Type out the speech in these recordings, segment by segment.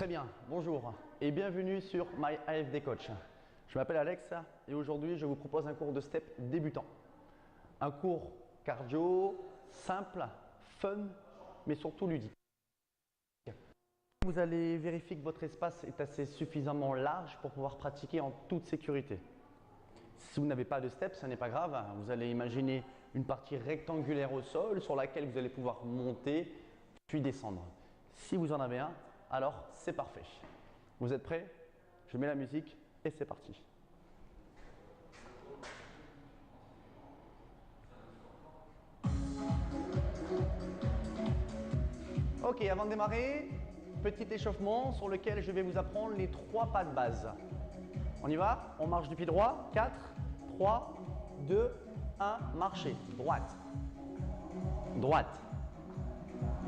Très bien, bonjour et bienvenue sur My AFD Coach. Je m'appelle Alex et aujourd'hui je vous propose un cours de step débutant. Un cours cardio, simple, fun, mais surtout ludique. Vous allez vérifier que votre espace est assez suffisamment large pour pouvoir pratiquer en toute sécurité. Si vous n'avez pas de step, ce n'est pas grave. Vous allez imaginer une partie rectangulaire au sol sur laquelle vous allez pouvoir monter puis descendre. Si vous en avez un, alors c'est parfait. Vous êtes prêts? Je mets la musique et c'est parti. Ok, avant de démarrer, petit échauffement sur lequel je vais vous apprendre les 3 pas de base. On y va? On marche du pied droit. 4, 3, 2, 1, marchez. Droite. Droite.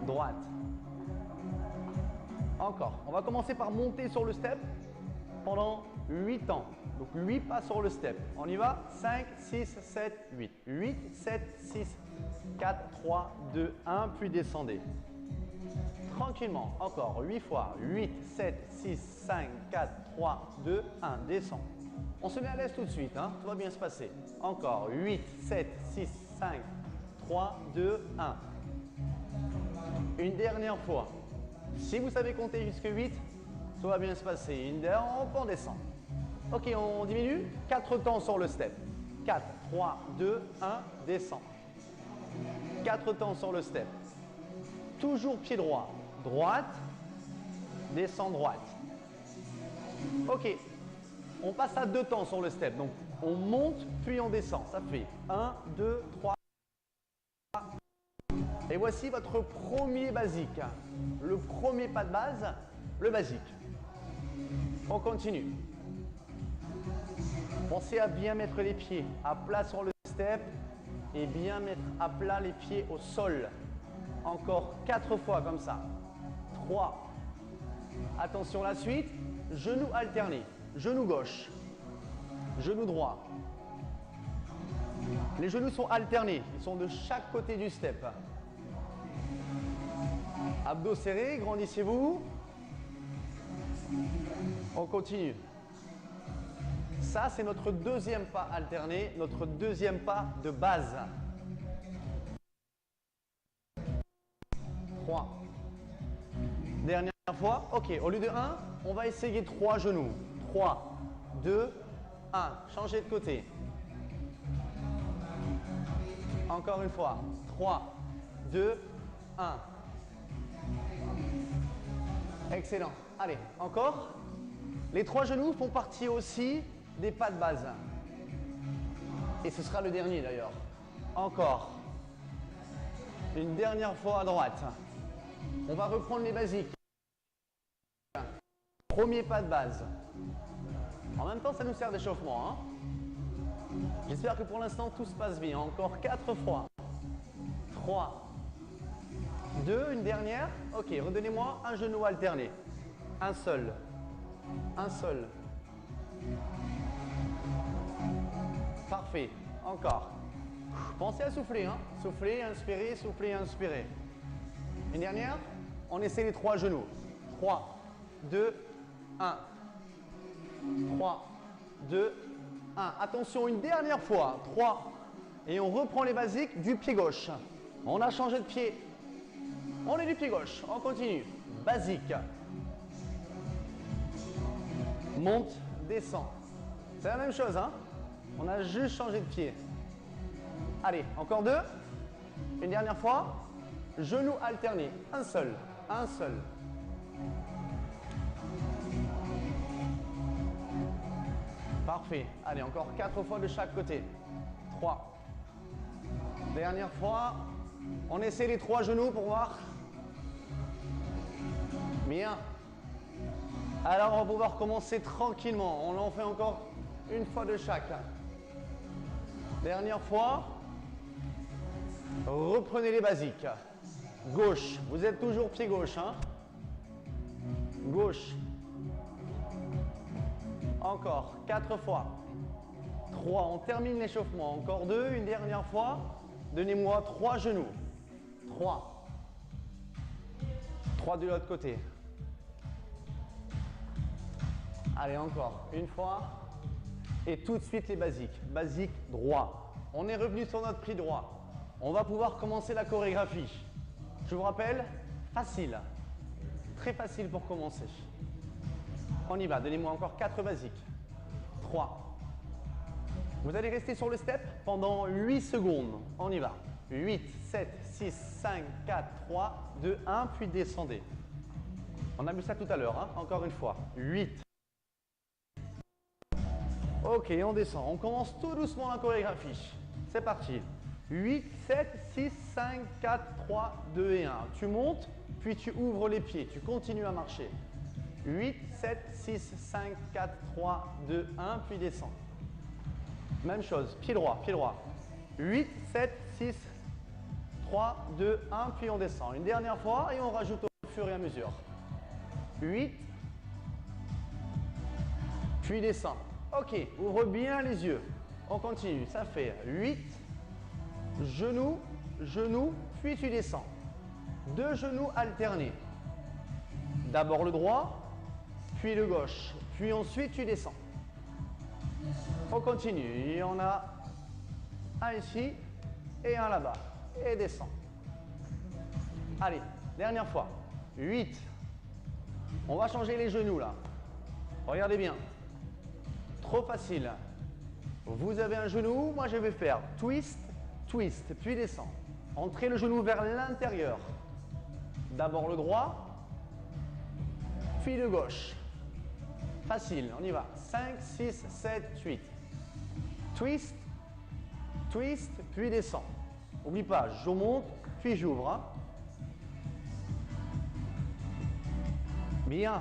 Droite. Encore. On va commencer par monter sur le step pendant 8 temps. Donc 8 pas sur le step. On y va? 5, 6, 7, 8. 8, 7, 6, 4, 3, 2, 1. Puis descendez. Tranquillement. Encore 8 fois. 8, 7, 6, 5, 4, 3, 2, 1. Descend. On se met à l'aise tout de suite. Hein? Tout va bien se passer. Encore 8, 7, 6, 5, 3, 2, 1. Une dernière fois. Si vous savez compter jusqu'à 8, tout va bien se passer. Une dernière, on descend. Ok, on diminue. 4 temps sur le step. 4, 3, 2, 1, descend. 4 temps sur le step. Toujours pied droit. Droite, descend droite. Ok, on passe à 2 temps sur le step. Donc, on monte, puis on descend. Ça fait 1, 2, 3. Et voici votre premier basique. Le premier pas de base, le basique. On continue. Pensez à bien mettre les pieds à plat sur le step et bien mettre à plat les pieds au sol. Encore 4 fois comme ça. 3. Attention la suite. Genou alterné. Genou gauche. Genou droit. Les genoux sont alternés. Ils sont de chaque côté du step. Abdos serrés, grandissez-vous. On continue. Ça, c'est notre deuxième pas alterné, notre deuxième pas de base. 3. Dernière fois. Ok, au lieu de 1, on va essayer 3 genoux. 3, 2, 1. Changez de côté. Encore une fois. 3, 2, 1. Excellent. Allez, encore. Les 3 genoux font partie aussi des pas de base. Et ce sera le dernier d'ailleurs. Encore. Une dernière fois à droite. On va reprendre les basiques. Premier pas de base. En même temps, ça nous sert d'échauffement. Hein? J'espère que pour l'instant, tout se passe bien. Encore 4 fois. 3. 2, une dernière. Ok, redonnez-moi un genou alterné. Un seul. Un seul. Parfait. Encore. Pensez à souffler. Hein? Souffler, inspirer, souffler, inspirer. Une dernière. On essaie les 3 genoux. 3, 2, 1. 3, 2, 1. Attention, une dernière fois. 3. Et on reprend les basiques du pied gauche. On a changé de pied. On est du pied gauche, on continue. Basique. Monte, descend. C'est la même chose, hein? On a juste changé de pied. Allez, encore 2. Une dernière fois. Genou alterné. Un seul. Un seul. Parfait. Allez, encore 4 fois de chaque côté. 3. Dernière fois. On essaie les 3 genoux pour voir. Bien. Alors, on va pouvoir commencer tranquillement. On en fait encore une fois de chaque. Dernière fois. Reprenez les basiques. Gauche. Vous êtes toujours pied gauche. Hein? Gauche. Encore. 4 fois. 3. On termine l'échauffement. Encore 2. Une dernière fois. Donnez-moi 3 genoux. 3. 3 de l'autre côté. Allez, encore une fois. Et tout de suite les basiques. Basique droit. On est revenu sur notre pied droit. On va pouvoir commencer la chorégraphie. Je vous rappelle, facile. Très facile pour commencer. On y va. Donnez-moi encore 4 basiques. 3. Vous allez rester sur le step pendant 8 secondes. On y va. 8, 7, 6, 5, 4, 3, 2, 1, puis descendez. On a vu ça tout à l'heure, hein? Encore une fois. 8. Ok, on descend. On commence tout doucement la chorégraphie. C'est parti. 8, 7, 6, 5, 4, 3, 2 et 1. Tu montes, puis tu ouvres les pieds. Tu continues à marcher. 8, 7, 6, 5, 4, 3, 2, 1, puis descends. Même chose, pied droit, pied droit. 8, 7, 6, 3, 2, 1, puis on descend. Une dernière fois et on rajoute au fur et à mesure. 8, puis descend. Ok, ouvre bien les yeux. On continue, ça fait 8, genou, genou, puis tu descends. 2 genoux alternés. D'abord le droit, puis le gauche, puis ensuite tu descends. On continue, et on a un ici et un là-bas, et descend. Allez, dernière fois, 8. On va changer les genoux là. Regardez bien. Trop facile. Vous avez un genou, moi je vais faire twist, twist, puis descend. Entrez le genou vers l'intérieur. D'abord le droit, puis le gauche. Facile, on y va. 5, 6, 7, 8. Twist, twist, puis descend. N'oublie pas, je monte, puis j'ouvre. Hein. Bien.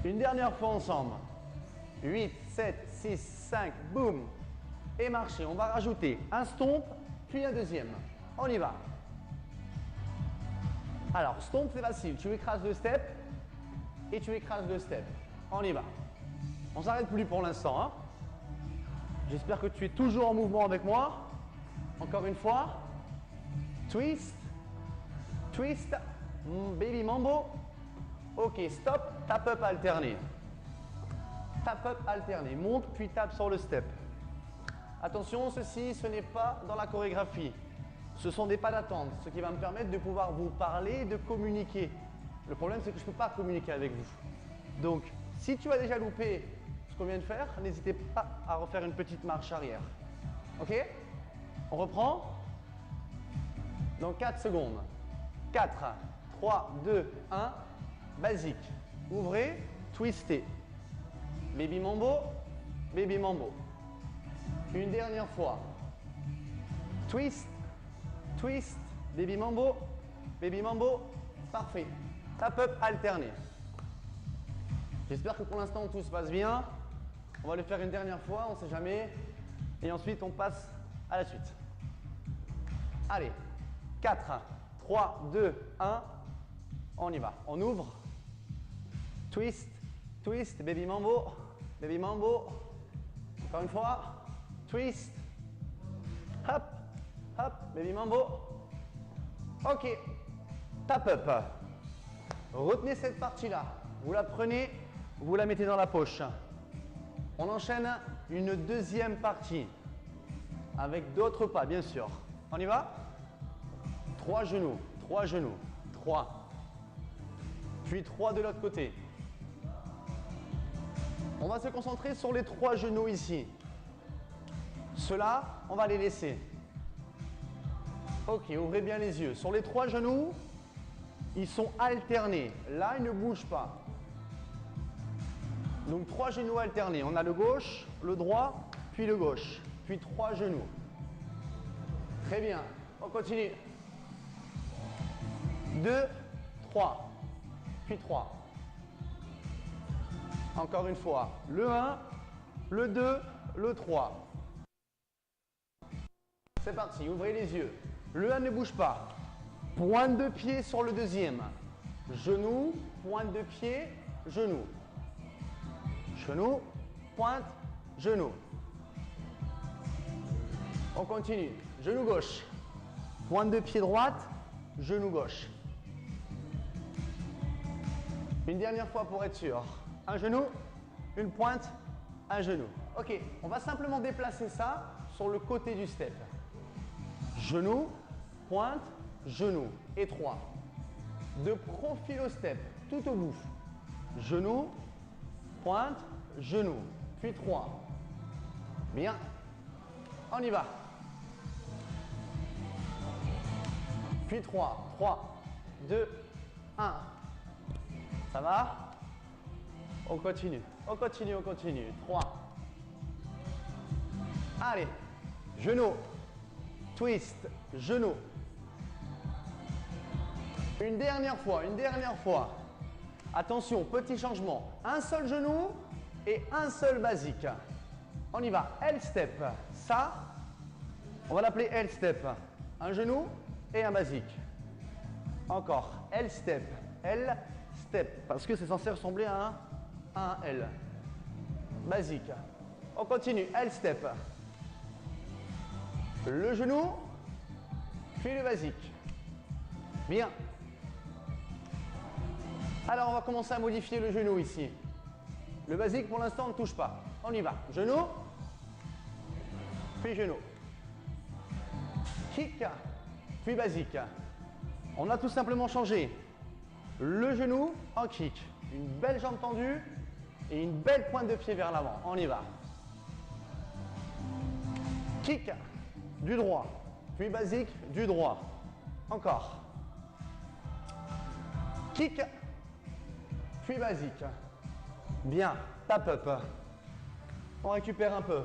Une dernière fois ensemble. 8, 7, 6, 5, boum. Et marcher. On va rajouter un stomp, puis un deuxième. On y va. Alors, stomp, c'est facile. Tu écrases le step et tu écrases le step. On y va. On ne s'arrête plus pour l'instant. Hein. J'espère que tu es toujours en mouvement avec moi. Encore une fois. Twist. Twist. Baby mambo. Ok, stop. Tap up alterné. Tap up alterné. Monte puis tape sur le step. Attention, ceci, ce n'est pas dans la chorégraphie. Ce sont des pas d'attente, ce qui va me permettre de pouvoir vous parler et de communiquer. Le problème, c'est que je ne peux pas communiquer avec vous. Donc, si tu as déjà loupé ce qu'on vient de faire, n'hésitez pas à refaire une petite marche arrière. Ok? On reprend? Dans 4 secondes. 4, 3, 2, 1. Basique. Ouvrez, twistez. Baby mambo, baby mambo. Une dernière fois. Twist, twist, baby mambo, baby mambo. Parfait. Tap up alterné. J'espère que pour l'instant tout se passe bien. On va le faire une dernière fois, on ne sait jamais. Et ensuite on passe à la suite. Allez. 4, 3, 2, 1. On y va. On ouvre. Twist, twist, baby mambo, baby mambo. Encore une fois. Twist. Hop, hop, baby mambo. Ok. Tap up. Retenez cette partie-là. Vous la prenez, vous la mettez dans la poche. On enchaîne une deuxième partie. Avec d'autres pas, bien sûr. On y va? 3 genoux, 3 genoux, 3. Puis 3 de l'autre côté. On va se concentrer sur les 3 genoux ici. Ceux-là, on va les laisser. Ok, ouvrez bien les yeux. Sur les 3 genoux, ils sont alternés. Là, ils ne bougent pas. Donc 3 genoux alternés. On a le gauche, le droit, puis le gauche. Puis 3 genoux. Très bien. On continue. 2, 3. Puis 3. Encore une fois. Le 1, le 2, le 3. C'est parti. Ouvrez les yeux. Le 1 ne bouge pas. Pointe de pied sur le deuxième. Genou, pointe de pied, genou. Genou, pointe, genou. On continue. Genou gauche. Pointe de pied droite, genou gauche. Une dernière fois pour être sûr. un genou, une pointe, un genou. Ok, on va simplement déplacer ça sur le côté du step. Genou, pointe, genou et 3. De profil au step, tout au bout. Genou, pointe, genou, puis 3. Bien. On y va. Puis 3. 3, 2, 1. Ça va? On continue. On continue, on continue. 3. Allez. Genou. Twist. Genou. Une dernière fois, une dernière fois. Attention, petit changement. Un seul genou et un seul basique. On y va. L-step. Ça, on va l'appeler L-step. Un genou et un basique. Encore. L-step. L-step. Parce que c'est censé ressembler à un L. Basique. On continue. L-step. Le genou, puis le basique. Bien. Alors, on va commencer à modifier le genou ici. Le basique, pour l'instant, on ne touche pas. On y va. Genou, puis genou. Kick, puis basique. On a tout simplement changé le genou en kick. Une belle jambe tendue et une belle pointe de pied vers l'avant. On y va. Kick, du droit, puis basique, du droit. Encore. Kick, puis basique. Bien, tap up. On récupère un peu.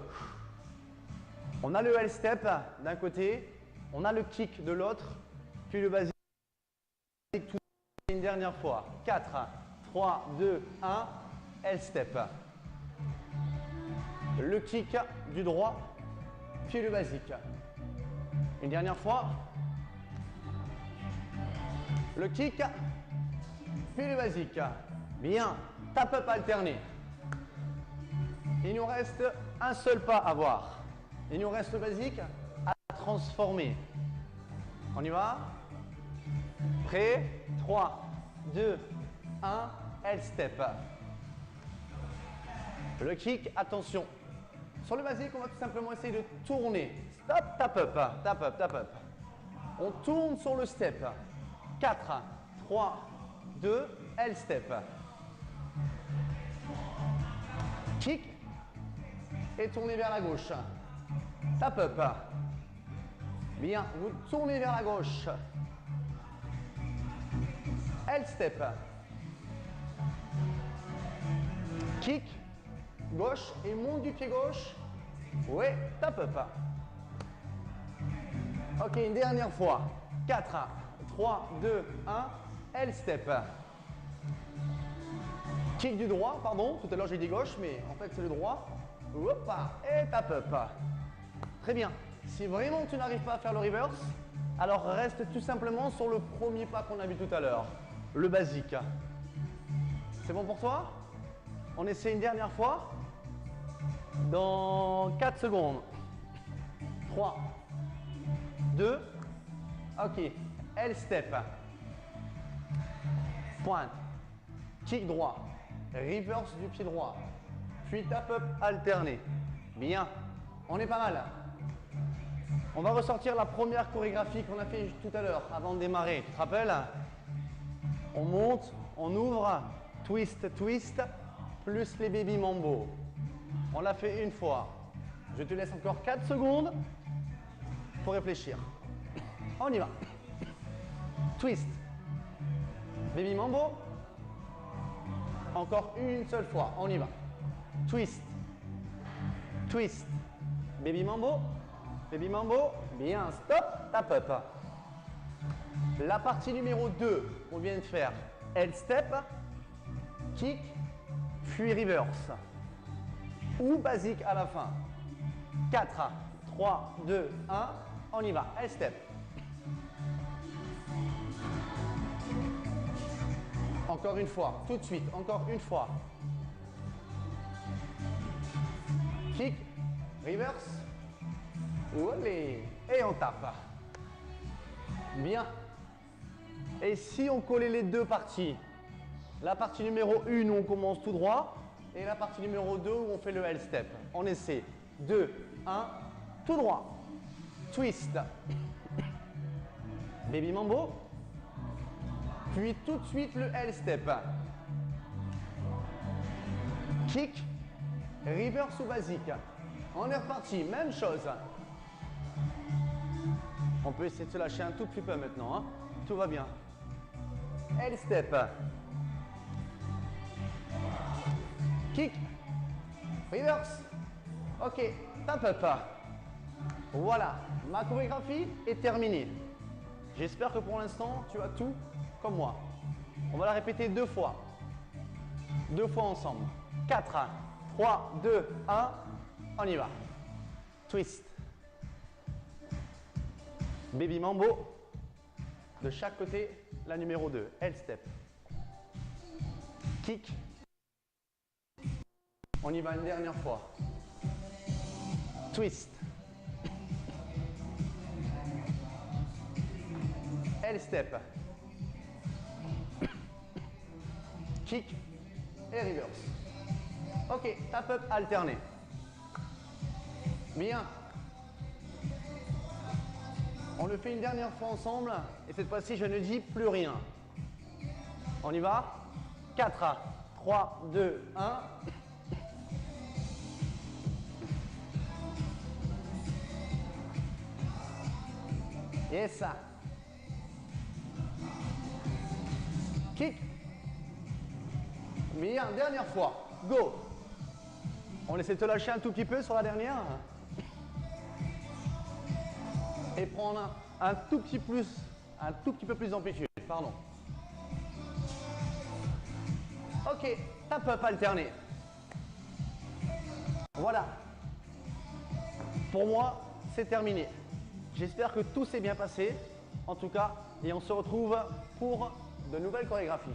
On a le L-step d'un côté, on a le kick de l'autre, puis le basique tout une dernière fois. 4, 3, 2, 1, L-step. Le kick du droit, puis le basique. Une dernière fois. Le kick, puis le basique. Bien, tap up alterné. Il nous reste un seul pas à voir. Il nous reste le basique à transformer. On y va? Prêt? 3, 2, 1, L-step. Le kick, attention. Sur le basique, on va tout simplement essayer de tourner. Stop, tap up, tap up, tap up. On tourne sur le step. 4, 3, 2, L-step. Kick et tournez vers la gauche. Tap up. Bien, vous tournez vers la gauche. L-step. Kick, gauche et monte du pied gauche. Oui, tap up. Ok, une dernière fois. 4, 3, 2, 1, L-step. Kick du droit, pardon. Tout à l'heure j'ai dit gauche, mais en fait c'est le droit. Hop, et tap up. Très bien. Si vraiment tu n'arrives pas à faire le reverse, alors reste tout simplement sur le premier pas qu'on a vu tout à l'heure, le basique. C'est bon pour toi? On essaie une dernière fois. Dans 4 secondes. 3, 2, ok. L-step. Pointe. Kick droit. Reverse du pied droit. Puis tap up alterné. Bien. On est pas mal. On va ressortir la première chorégraphie qu'on a fait tout à l'heure avant de démarrer. Tu te rappelles? On monte, on ouvre, twist, twist, plus les baby mambo. On l'a fait une fois. Je te laisse encore 4 secondes pour réfléchir. On y va. Twist. Baby mambo. Encore une seule fois. On y va. Twist. Twist. Baby mambo. Baby mambo. Bien. Stop. Tap up. La partie numéro 2 qu'on vient de faire. L-step. Kick. Puis reverse. Ou basique à la fin. 4, 3, 2, 1. On y va. L-step. Encore une fois. Tout de suite. Encore une fois. Kick. Reverse. Allez. Et on tape. Bien. Et si on collait les deux parties? La partie numéro 1 où on commence tout droit et la partie numéro 2 où on fait le L-step. On essaie. 2, 1, tout droit. Twist. Baby mambo. Puis tout de suite le L-step. Kick. Reverse ou basique. On est reparti. Même chose. On peut essayer de se lâcher un tout petit peu maintenant. Hein. Tout va bien. L-step. Kick. Reverse. Ok. Tap up. Voilà. Ma chorégraphie est terminée. J'espère que pour l'instant, tu as tout comme moi. On va la répéter 2 fois. 2 fois ensemble. 4, 3, 2, 1. On y va. Twist. Baby mambo. De chaque côté, la numéro 2. L-step. Kick. On y va une dernière fois. Twist. L-step. Kick et reverse. Ok, tap up alterné. Bien. On le fait une dernière fois ensemble et cette fois-ci je ne dis plus rien. On y va. 4, 3, 2, 1. Et ça. Kick. Bien, dernière fois. Go. On essaie de te lâcher un tout petit peu sur la dernière. Et prendre un tout petit peu plus d'amplitude. Pardon. Ok, tap up alterné. Voilà. Pour moi, c'est terminé. J'espère que tout s'est bien passé, en tout cas, et on se retrouve pour de nouvelles chorégraphies.